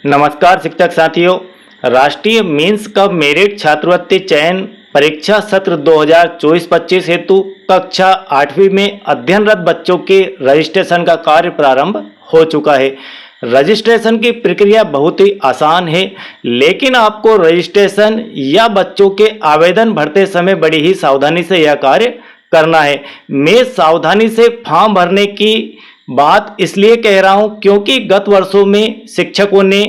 नमस्कार शिक्षक साथियों, राष्ट्रीय मेंस कब मेरिट छात्रवृत्ति चयन परीक्षा सत्र 2024-25 हेतु कक्षा 8वीं में अध्ययनरत बच्चों के रजिस्ट्रेशन का कार्य प्रारंभ हो चुका है। रजिस्ट्रेशन की प्रक्रिया बहुत ही आसान है, लेकिन आपको रजिस्ट्रेशन या बच्चों के आवेदन भरते समय बड़ी ही सावधानी से यह कार्य करना है। मैं सावधानी से फॉर्म भरने की बात इसलिए कह रहा हूं क्योंकि गत वर्षों में शिक्षकों ने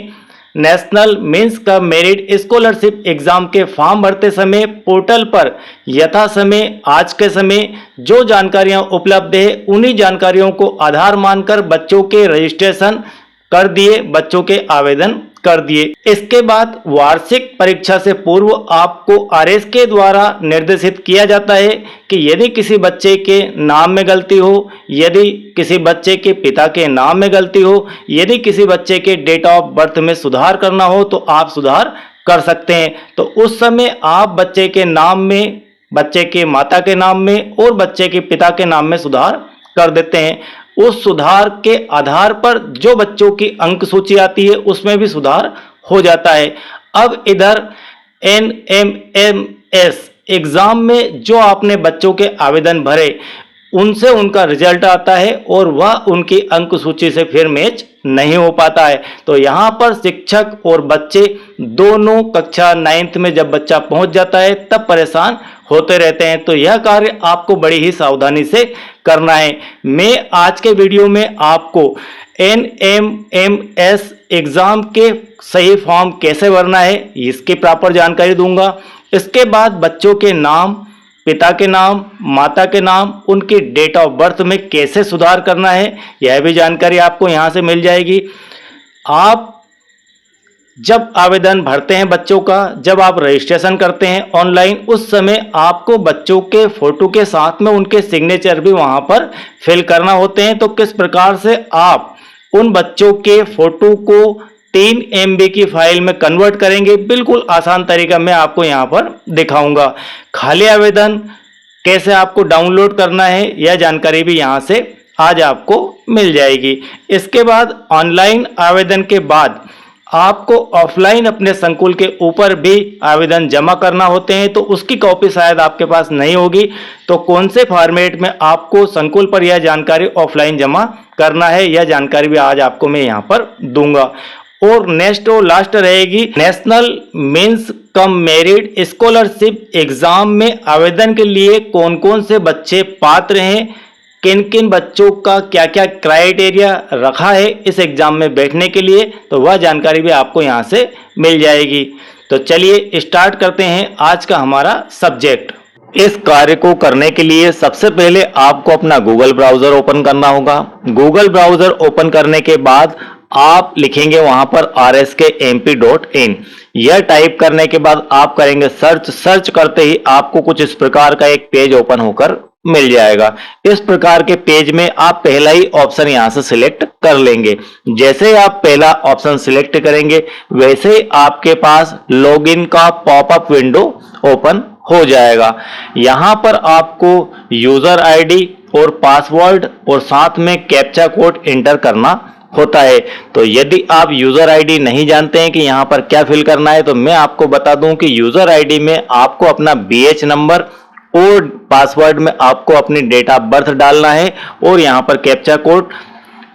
नेशनल मेंस कब मेरिट स्कॉलरशिप एग्जाम के फॉर्म भरते समय पोर्टल पर यथा समय आज के समय जो जानकारियां उपलब्ध है उन्हीं जानकारियों को आधार मानकर बच्चों के रजिस्ट्रेशन कर दिए, बच्चों के आवेदन कर दिए। इसके बाद वार्षिक परीक्षा से पूर्व आपको आरएस के द्वारा निर्देशित किया जाता है कि यदि किसी बच्चे के नाम में गलती हो, यदि किसी बच्चे के पिता के नाम में गलती हो, यदि किसी बच्चे के डेट ऑफ बर्थ में सुधार करना हो तो आप सुधार कर सकते हैं। तो उस समय आप बच्चे के नाम में, बच्चे के माता के नाम में और बच्चे के पिता के नाम में सुधार कर देते हैं। उस सुधार के आधार पर जो बच्चों की अंक सूची आती है उसमें भी सुधार हो जाता है। अब इधर NMMS एग्जाम में जो आपने बच्चों के आवेदन भरे उनसे उनका रिजल्ट आता है और वह उनकी अंक सूची से फिर मैच नहीं हो पाता है। तो यहाँ पर शिक्षक और बच्चे दोनों कक्षा 9th में जब बच्चा पहुंच जाता है तब परेशान होते रहते हैं। तो यह कार्य आपको बड़ी ही सावधानी से करना है। मैं आज के वीडियो में आपको NMMS एग्जाम के सही फॉर्म कैसे भरना है इसकी प्रॉपर जानकारी दूंगा। इसके बाद बच्चों के नाम, पिता के नाम, माता के नाम, उनकी डेट ऑफ बर्थ में कैसे सुधार करना है यह भी जानकारी आपको यहां से मिल जाएगी। आप जब आवेदन भरते हैं बच्चों का, जब आप रजिस्ट्रेशन करते हैं ऑनलाइन, उस समय आपको बच्चों के फोटो के साथ में उनके सिग्नेचर भी वहां पर फिल करना होते हैं। तो किस प्रकार से आप उन बच्चों के फोटो को 3 MB की फाइल में कन्वर्ट करेंगे, बिल्कुल आसान तरीका मैं आपको यहाँ पर दिखाऊंगा। खाली आवेदन कैसे आपको डाउनलोड करना है यह जानकारी भी यहाँ से आज आपको मिल जाएगी। इसके बाद ऑनलाइन आवेदन के बाद आपको ऑफलाइन अपने संकुल के ऊपर भी आवेदन जमा करना होते हैं। तो उसकी कॉपी शायद आपके पास नहीं होगी, तो कौन से फॉर्मेट में आपको संकुल पर यह जानकारी ऑफलाइन जमा करना है यह जानकारी भी आज आपको मैं यहाँ पर दूंगा। और नेक्स्ट और लास्ट रहेगी national means cum merit scholarship exam में आवेदन के लिए कौन कौन से बच्चे पात्र हैं, किन किन बच्चों का क्या क्या क्राइटेरिया रखा है इस एग्जाम में बैठने के लिए, तो वह जानकारी भी आपको यहां से मिल जाएगी। तो चलिए स्टार्ट करते हैं आज का हमारा सब्जेक्ट। इस कार्य को करने के लिए सबसे पहले आपको अपना गूगल ब्राउजर ओपन करना होगा। गूगल ब्राउजर ओपन करने के बाद आप लिखेंगे वहां पर rskmp.in। यह टाइप करने के बाद आप करेंगे सर्च। सर्च करते ही आपको कुछ इस प्रकार का एक पेज ओपन होकर मिल जाएगा। इस प्रकार के पेज में आप पहला ही ऑप्शन यहां से सिलेक्ट कर लेंगे। जैसे ही आप पहला ऑप्शन सिलेक्ट करेंगे वैसे ही आपके पास लॉगिन का पॉपअप विंडो ओपन हो जाएगा। यहां पर आपको यूजर आईडी और पासवर्ड और साथ में कैप्चा कोड एंटर करना होता है। तो यदि आप यूजर आईडी नहीं जानते हैं कि यहां पर क्या फिल करना है तो मैं आपको बता दूं कि यूजर आईडी में आपको अपना BH नंबर और पासवर्ड में आपको अपनी डेट ऑफ बर्थ डालना है और यहां पर कैप्चा कोड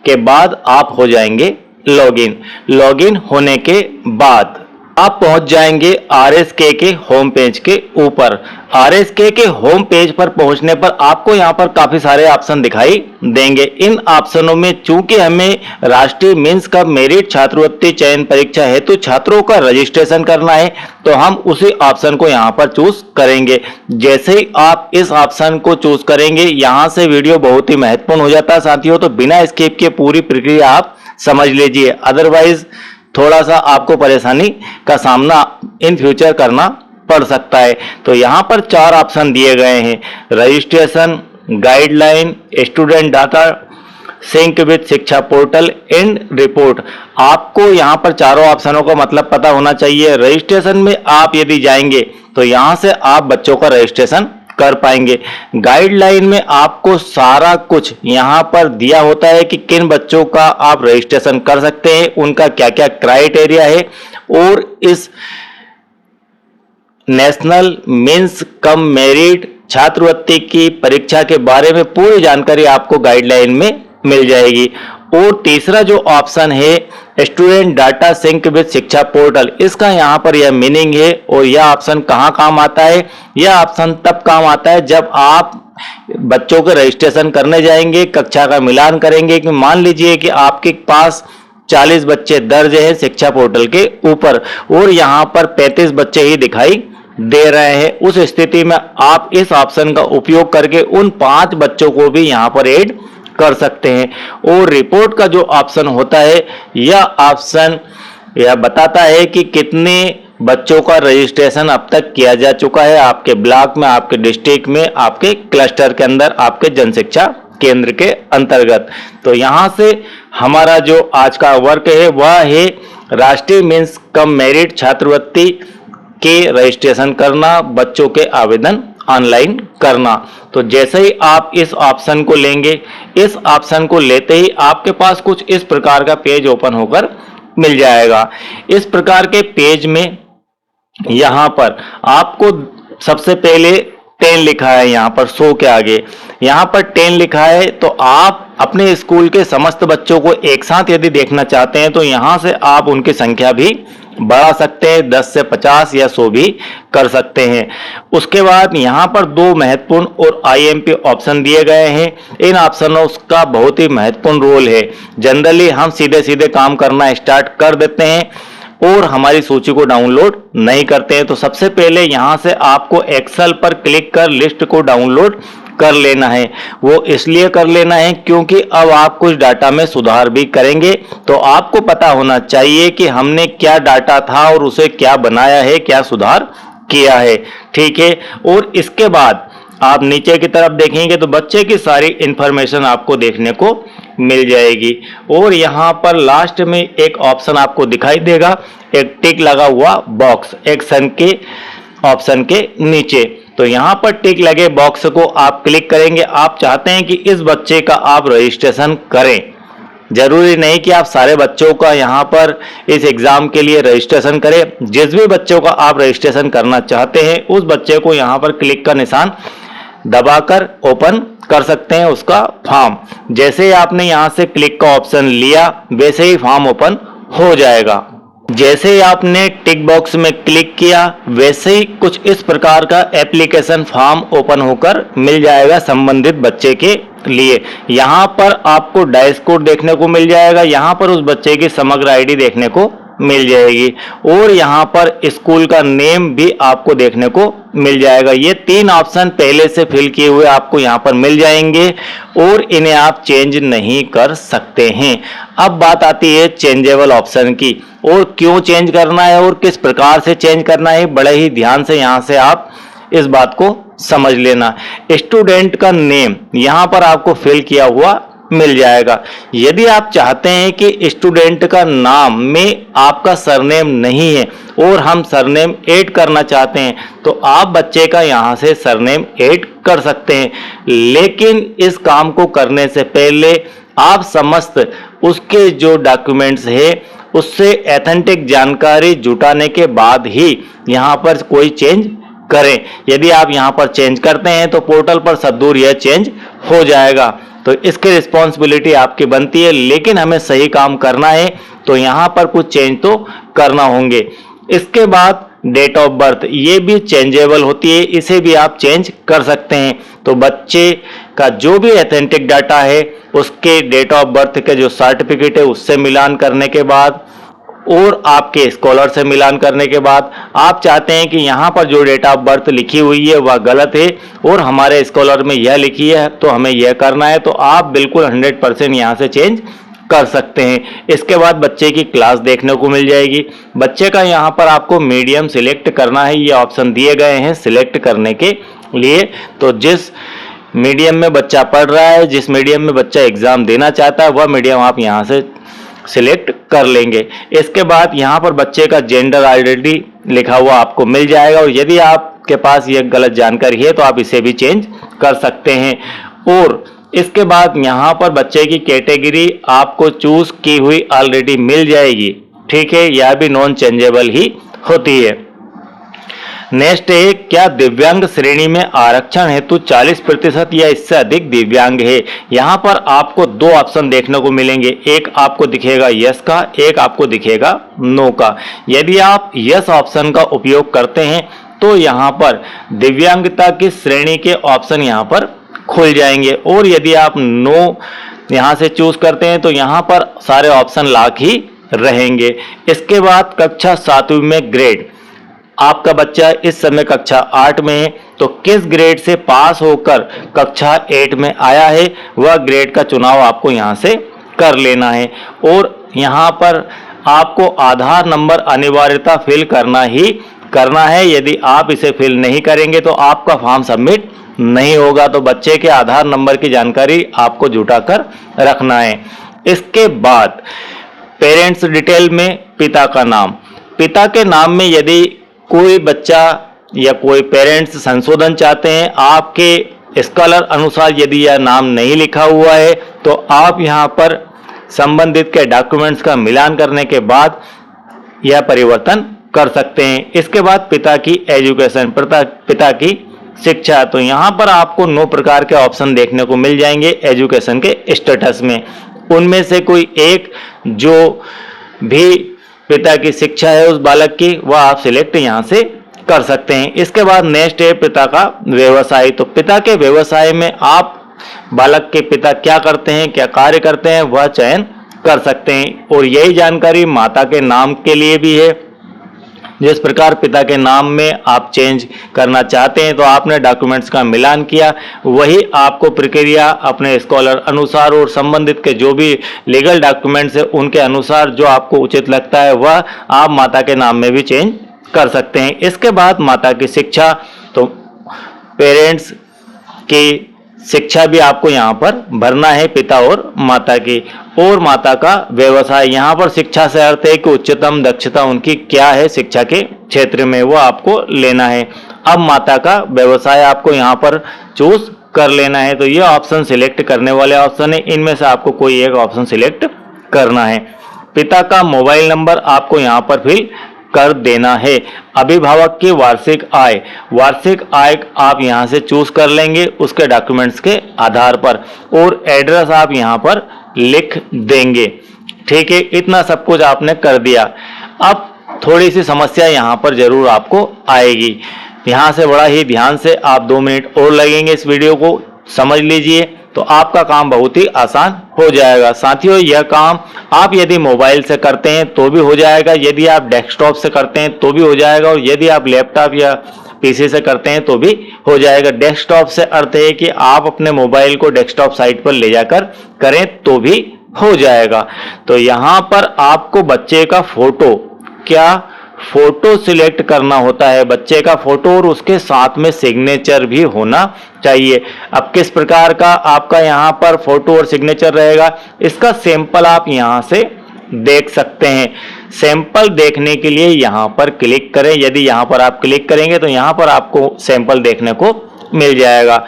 के बाद आप हो जाएंगे लॉगिन। लॉगिन होने के बाद आप पहुंच जाएंगे RSK के होम पेज के ऊपर। RSK के होम पेज पर पहुंचने पर आपको यहां पर काफी सारे ऑप्शन दिखाई देंगे। इन ऑप्शनों में चूंकि हमें राष्ट्रीय मेंस कब मेरिट छात्रवृत्ति चयन परीक्षा हेतु छात्रों का रजिस्ट्रेशन करना है तो हम उसी ऑप्शन को यहां पर चूज करेंगे। जैसे ही आप इस ऑप्शन को चूज करेंगे यहां से वीडियो बहुत ही महत्वपूर्ण हो जाता है साथियों, तो बिना स्किप के पूरी प्रक्रिया आप समझ लीजिए, अदरवाइज थोड़ा सा आपको परेशानी का सामना इन फ्यूचर करना पड़ सकता है। तो यहां पर 4 ऑप्शन दिए गए हैं, registration, guideline, student data sync with शिक्षा पोर्टल एंड रिपोर्ट। आपको यहां पर चारों ऑप्शनों का मतलब पता होना चाहिए। रजिस्ट्रेशन में आप यदि जाएंगे तो यहां से आप बच्चों का रजिस्ट्रेशन कर पाएंगे। गाइडलाइन में आपको सारा कुछ यहाँ पर दिया होता है कि किन बच्चों का आप रजिस्ट्रेशन कर सकते हैं, उनका क्या क्या क्राइटेरिया है, और इस नेशनल मेंस कम मेरिट छात्रवृत्ति की परीक्षा के बारे में पूरी जानकारी आपको गाइडलाइन में मिल जाएगी। और तीसरा जो ऑप्शन है स्टूडेंट डाटा सिंक विद शिक्षा पोर्टल, इसका यहाँ पर यह मीनिंग है। और यह ऑप्शन कहाँ काम आता है? यह ऑप्शन तब काम आता है जब आप बच्चों के रजिस्ट्रेशन करने जाएंगे, कक्षा का मिलान करेंगे कि मान लीजिए कि आपके पास 40 बच्चे दर्ज है शिक्षा पोर्टल के ऊपर और यहाँ पर 35 बच्चे ही दिखाई दे रहे हैं। उस स्थिति में आप इस ऑप्शन का उपयोग करके उन 5 बच्चों को भी यहाँ पर ऐड कर सकते हैं। और रिपोर्ट का जो ऑप्शन होता है, यह ऑप्शन यह बताता है कि कितने बच्चों का रजिस्ट्रेशन अब तक किया जा चुका है आपके ब्लॉक में, आपके डिस्ट्रिक्ट में, आपके क्लस्टर के अंदर, आपके जनशिक्षा केंद्र के अंतर्गत। तो यहाँ से हमारा जो आज का वर्क है वह है राष्ट्रीय मेंस कम मेरिट छात्रवृत्ति के रजिस्ट्रेशन करना, बच्चों के आवेदन ऑनलाइन करना। तो जैसे ही आप इस ऑप्शन को लेंगे, इस ऑप्शन को लेते ही आपके पास कुछ इस प्रकार का पेज ओपन होकर मिल जाएगा। इस प्रकार के पेज में यहाँ पर आपको सबसे पहले 10 लिखा है, यहाँ पर 100 के आगे यहाँ पर 10 लिखा है। तो आप अपने स्कूल के समस्त बच्चों को एक साथ यदि देखना चाहते हैं तो यहाँ से आप उनकी संख्या भी बढ़ा सकते हैं, 10 से 50 या 100 भी कर सकते हैं। उसके बाद यहाँ पर 2 महत्वपूर्ण और IMP ऑप्शन दिए गए हैं। इन ऑप्शनों का बहुत ही महत्वपूर्ण रोल है। जनरली हम सीधे सीधे काम करना स्टार्ट कर देते हैं और हमारी सूची को डाउनलोड नहीं करते हैं। तो सबसे पहले यहाँ से आपको एक्सेल पर क्लिक कर लिस्ट को डाउनलोड कर लेना है। वो इसलिए कर लेना है क्योंकि अब आप कुछ डाटा में सुधार भी करेंगे, तो आपको पता होना चाहिए कि हमने क्या डाटा था और उसे क्या बनाया है, क्या सुधार किया है। ठीक है। और इसके बाद आप नीचे की तरफ देखेंगे तो बच्चे की सारी इंफॉर्मेशन आपको देखने को मिल जाएगी। और यहाँ पर लास्ट में एक ऑप्शन आपको दिखाई देगा, एक टिक लगा हुआ बॉक्स एक्शन के ऑप्शन के नीचे। तो यहाँ पर टिक लगे बॉक्स को आप क्लिक करेंगे। आप चाहते हैं कि इस बच्चे का आप रजिस्ट्रेशन करें, जरूरी नहीं कि आप सारे बच्चों का यहाँ पर इस एग्जाम के लिए रजिस्ट्रेशन करें। जिस भी बच्चों का आप रजिस्ट्रेशन करना चाहते हैं उस बच्चे को यहाँ पर क्लिक का निशान दबाकर ओपन कर सकते हैं उसका फॉर्म। जैसे ही आपने यहाँ से क्लिक का ऑप्शन लिया वैसे ही फॉर्म ओपन हो जाएगा। जैसे ही आपने टिक बॉक्स में क्लिक किया वैसे ही कुछ इस प्रकार का एप्लीकेशन फॉर्म ओपन होकर मिल जाएगा संबंधित बच्चे के लिए। यहाँ पर आपको डैशबोर्ड देखने को मिल जाएगा, यहाँ पर उस बच्चे की समग्र आईडी देखने को मिल जाएगी और यहाँ पर स्कूल का नेम भी आपको देखने को मिल जाएगा। ये 3 ऑप्शन पहले से फिल किए हुए आपको यहाँ पर मिल जाएंगे और इन्हें आप चेंज नहीं कर सकते हैं। अब बात आती है चेंजेबल ऑप्शन की, और क्यों चेंज करना है और किस प्रकार से चेंज करना है, बड़े ही ध्यान से यहाँ से आप इस बात को समझ लेना। स्टूडेंट का नेम यहाँ पर आपको फिल किया हुआ मिल जाएगा। यदि आप चाहते हैं कि स्टूडेंट का नाम में आपका सरनेम नहीं है और हम सरनेम ऐड करना चाहते हैं तो आप बच्चे का यहाँ से सरनेम ऐड कर सकते हैं। लेकिन इस काम को करने से पहले आप समस्त उसके जो डॉक्यूमेंट्स है उससे एथेंटिक जानकारी जुटाने के बाद ही यहाँ पर कोई चेंज करें। यदि आप यहाँ पर चेंज करते हैं तो पोर्टल पर सद्दूर यह चेंज हो जाएगा। तो इसकी रिस्पॉन्सिबिलिटी आपकी बनती है, लेकिन हमें सही काम करना है तो यहाँ पर कुछ चेंज तो करना होंगे। इसके बाद डेट ऑफ बर्थ ये भी चेंजेबल होती है, इसे भी आप चेंज कर सकते हैं। तो बच्चे का जो भी एथेंटिक डाटा है उसके डेट ऑफ बर्थ के जो सर्टिफिकेट है उससे मिलान करने के बाद और आपके स्कॉलर से मिलान करने के बाद आप चाहते हैं कि यहाँ पर जो डेट ऑफ बर्थ लिखी हुई है वह गलत है और हमारे स्कॉलर में यह लिखी है तो हमें यह करना है, तो आप बिल्कुल 100% यहाँ से चेंज कर सकते हैं। इसके बाद बच्चे की क्लास देखने को मिल जाएगी। बच्चे का यहाँ पर आपको मीडियम सिलेक्ट करना है, ये ऑप्शन दिए गए हैं सिलेक्ट करने के लिए। तो जिस मीडियम में बच्चा पढ़ रहा है, जिस मीडियम में बच्चा एग्जाम देना चाहता है वह मीडियम आप यहाँ से सिलेक्ट कर लेंगे। इसके बाद यहाँ पर बच्चे का जेंडर ऑलरेडी लिखा हुआ आपको मिल जाएगा, और यदि आपके पास ये गलत जानकारी है तो आप इसे भी चेंज कर सकते हैं। और इसके बाद यहाँ पर बच्चे की कैटेगरी आपको चूज की हुई ऑलरेडी मिल जाएगी, ठीक है, यह भी नॉन चेंजेबल ही होती है। नेक्स्ट है, क्या दिव्यांग श्रेणी में आरक्षण हेतु 40% या इससे अधिक दिव्यांग है। यहाँ पर आपको दो ऑप्शन देखने को मिलेंगे, एक आपको दिखेगा यस का, एक आपको दिखेगा नो का। यदि आप यस ऑप्शन का उपयोग करते हैं तो यहाँ पर दिव्यांगता की श्रेणी के ऑप्शन यहाँ पर खुल जाएंगे, और यदि आप नो यहाँ से चूज करते हैं तो यहाँ पर सारे ऑप्शन लॉक ही रहेंगे। इसके बाद कक्षा 7वीं में ग्रेड, आपका बच्चा इस समय कक्षा 8 में है, तो किस ग्रेड से पास होकर कक्षा 8 में आया है वह ग्रेड का चुनाव आपको यहाँ से कर लेना है। और यहाँ पर आपको आधार नंबर अनिवार्यता फिल करना ही करना है। यदि आप इसे फिल नहीं करेंगे तो आपका फॉर्म सबमिट नहीं होगा, तो बच्चे के आधार नंबर की जानकारी आपको जुटा कर रखना है। इसके बाद पेरेंट्स डिटेल में पिता का नाम, पिता के नाम में यदि कोई बच्चा या कोई पेरेंट्स संशोधन चाहते हैं, आपके स्कॉलर अनुसार यदि यह नाम नहीं लिखा हुआ है तो आप यहां पर संबंधित के डॉक्यूमेंट्स का मिलान करने के बाद यह परिवर्तन कर सकते हैं। इसके बाद पिता की एजुकेशन, पिता की शिक्षा, तो यहां पर आपको 9 प्रकार के ऑप्शन देखने को मिल जाएंगे एजुकेशन के स्टेटस में। उनमें से कोई एक जो भी पिता की शिक्षा है उस बालक की, वह आप सिलेक्ट यहां से कर सकते हैं। इसके बाद नेक्स्ट है पिता का व्यवसाय, तो पिता के व्यवसाय में आप बालक के पिता क्या करते हैं, क्या कार्य करते हैं, वह चयन कर सकते हैं। और यही जानकारी माता के नाम के लिए भी है। जिस प्रकार पिता के नाम में आप चेंज करना चाहते हैं तो आपने डॉक्यूमेंट्स का मिलान किया, वही आपको प्रक्रिया अपने स्कॉलर अनुसार और संबंधित के जो भी लीगल डॉक्यूमेंट्स है उनके अनुसार जो आपको उचित लगता है वह आप माता के नाम में भी चेंज कर सकते हैं। इसके बाद माता की शिक्षा, तो पेरेंट्स की शिक्षा भी आपको यहाँ पर भरना है, पिता और माता की। और माता का व्यवसाय, यहाँ पर शिक्षा से अर्थ है कि उच्चतम दक्षता उनकी क्या है शिक्षा के क्षेत्र में, वो आपको लेना है। अब माता का व्यवसाय आपको यहाँ पर चूज कर लेना है, तो ये ऑप्शन सिलेक्ट करने वाले ऑप्शन है, इनमें से आपको कोई एक ऑप्शन सिलेक्ट करना है। पिता का मोबाइल नंबर आपको यहाँ पर फिल कर देना है। अभिभावक की वार्षिक आय, वार्षिक आय आप यहां से चूज कर लेंगे उसके डॉक्यूमेंट्स के आधार पर, और एड्रेस आप यहां पर लिख देंगे, ठीक है। इतना सब कुछ आपने कर दिया। अब थोड़ी सी समस्या यहां पर जरूर आपको आएगी, यहां से बड़ा ही ध्यान से आप 2 मिनट और लगेंगे, इस वीडियो को समझ लीजिए तो आपका काम बहुत ही आसान हो जाएगा। साथियों, यह काम आप यदि मोबाइल से करते हैं तो भी हो जाएगा, यदि आप डेस्कटॉप से करते हैं तो भी हो जाएगा, और यदि आप लैपटॉप या पीसी से करते हैं तो भी हो जाएगा। डेस्कटॉप से अर्थ है कि आप अपने मोबाइल को डेस्कटॉप साइट पर ले जाकर करें तो भी हो जाएगा। तो यहाँ पर आपको बच्चे का फोटो सिलेक्ट करना होता है, बच्चे का फोटो, और उसके साथ में सिग्नेचर भी होना चाहिए। अब किस प्रकार का आपका यहाँ पर फोटो और सिग्नेचर रहेगा, इसका सैंपल आप यहाँ से देख सकते हैं। सैंपल देखने के लिए यहाँ पर क्लिक करें, यदि यहाँ पर आप क्लिक करेंगे तो यहाँ पर आपको सैंपल देखने को मिल जाएगा।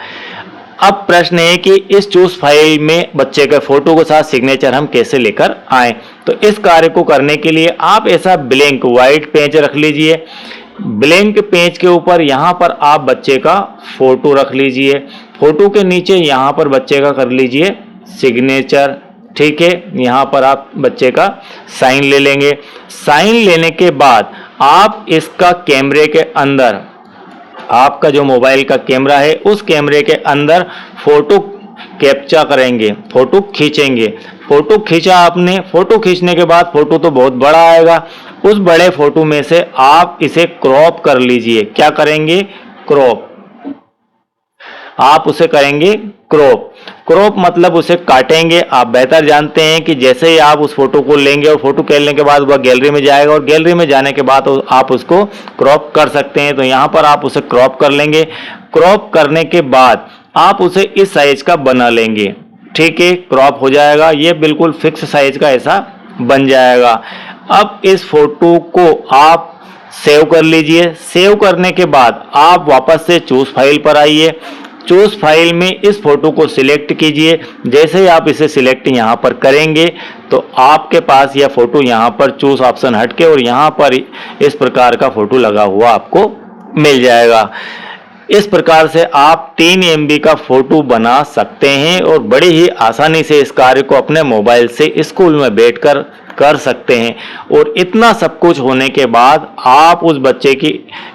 अब प्रश्न है कि इस चूज फाइल में बच्चे के फोटो के साथ सिग्नेचर हम कैसे लेकर आए। तो इस कार्य को करने के लिए आप ऐसा ब्लैंक व्हाइट पेज रख लीजिए। ब्लैंक पेज के ऊपर यहाँ पर आप बच्चे का फोटो रख लीजिए, फोटो के नीचे यहाँ पर बच्चे का कर लीजिए सिग्नेचर, ठीक है। यहाँ पर आप बच्चे का साइन ले लेंगे। साइन लेने के बाद आप इसका कैमरे के अंदर, आपका जो मोबाइल का कैमरा है उस कैमरे के अंदर फोटो कैप्चा करेंगे, फोटो खींचेंगे। फोटो खींचा आपने, फोटो खींचने के बाद फोटो तो बहुत बड़ा आएगा, उस बड़े फोटो में से आप इसे क्रॉप कर लीजिए। क्या करेंगे? क्रॉप। आप उसे करेंगे क्रॉप। क्रॉप मतलब उसे काटेंगे। आप बेहतर जानते हैं कि जैसे ही आप उस फोटो को लेंगे और फोटो खेलने के बाद वह गैलरी में जाएगा, और गैलरी में जाने के बाद आप उसको क्रॉप कर सकते हैं। तो यहाँ पर आप उसे क्रॉप कर लेंगे। क्रॉप करने के बाद आप उसे इस साइज का बना लेंगे, ठीक है। क्रॉप हो जाएगा, ये बिल्कुल फिक्स साइज का ऐसा बन जाएगा। अब इस फोटो को आप सेव कर लीजिए। सेव करने के बाद आप वापस से चूज फाइल पर आइए। चूज फाइल में इस फोटो को सिलेक्ट कीजिए। जैसे ही आप इसे सिलेक्ट यहाँ पर करेंगे तो आपके पास यह फोटो यहाँ पर चूज ऑप्शन हटके और यहाँ पर इस प्रकार का फोटो लगा हुआ आपको मिल जाएगा। इस प्रकार से आप 3 MB का फोटो बना सकते हैं और बड़ी ही आसानी से इस कार्य को अपने मोबाइल से स्कूल में बैठकर कर सकते हैं। और इतना सब कुछ होने के बाद आप उस बच्चे की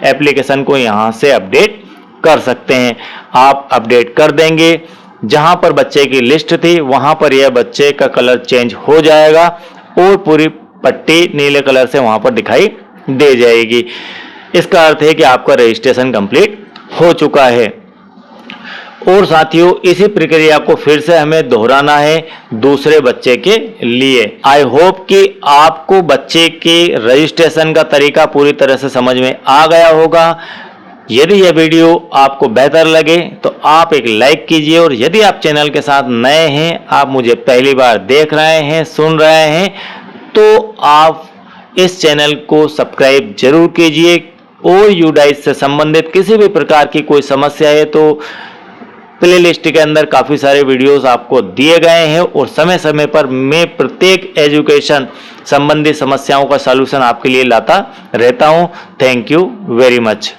एप्लीकेशन को यहाँ से अपडेट कर सकते हैं। आप अपडेट कर देंगे, जहां पर बच्चे की लिस्ट थी वहां पर यह बच्चे का कलर चेंज हो जाएगा और पूरी पट्टी नीले कलर से वहां पर दिखाई दे जाएगी। इसका अर्थ है कि आपका रजिस्ट्रेशन कंप्लीट हो चुका है। और साथियों, इसी प्रक्रिया को फिर से हमें दोहराना है दूसरे बच्चे के लिए। आई होप कि आपको बच्चे के रजिस्ट्रेशन का तरीका पूरी तरह से समझ में आ गया होगा। यदि यह वीडियो आपको बेहतर लगे तो आप एक लाइक कीजिए और यदि आप चैनल के साथ नए हैं, आप मुझे पहली बार देख रहे हैं, सुन रहे हैं, तो आप इस चैनल को सब्सक्राइब जरूर कीजिए। और यूडाइस से संबंधित किसी भी प्रकार की कोई समस्या है तो प्लेलिस्ट के अंदर काफ़ी सारे वीडियोस आपको दिए गए हैं और समय समय पर मैं प्रत्येक एजुकेशन संबंधी समस्याओं का सॉल्यूशन आपके लिए लाता रहता हूं। Thank you very much.